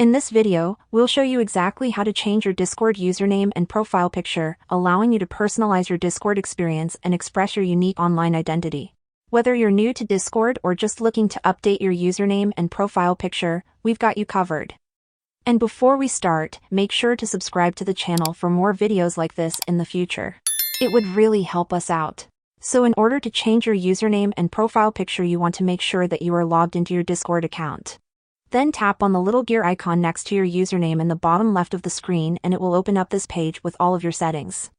In this video, we'll show you exactly how to change your Discord username and profile picture, allowing you to personalize your Discord experience and express your unique online identity. Whether you're new to Discord or just looking to update your username and profile picture, we've got you covered. And before we start, make sure to subscribe to the channel for more videos like this in the future. It would really help us out. So in order to change your username and profile picture, you want to make sure that you are logged into your Discord account. Then tap on the little gear icon next to your username in the bottom left of the screen and it will open up this page with all of your settings.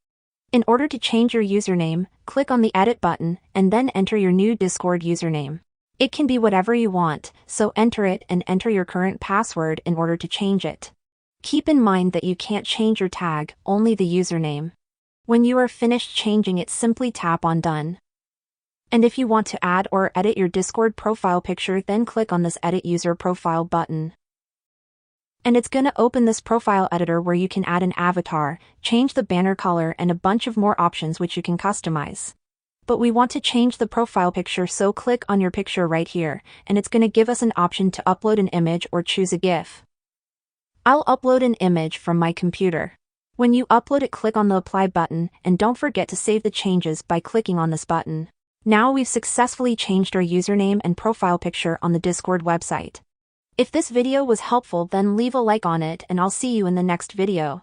In order to change your username, click on the Edit button and then enter your new Discord username. It can be whatever you want, so enter it and enter your current password in order to change it. Keep in mind that you can't change your tag, only the username. When you are finished changing it, simply tap on Done. And if you want to add or edit your Discord profile picture, then click on this Edit User Profile button. And it's gonna open this profile editor where you can add an avatar, change the banner color and a bunch of more options which you can customize. But we want to change the profile picture, so click on your picture right here, and it's gonna give us an option to upload an image or choose a GIF. I'll upload an image from my computer. When you upload it, click on the Apply button, and don't forget to save the changes by clicking on this button. Now we've successfully changed our username and profile picture on the Discord website. If this video was helpful, then leave a like on it and I'll see you in the next video.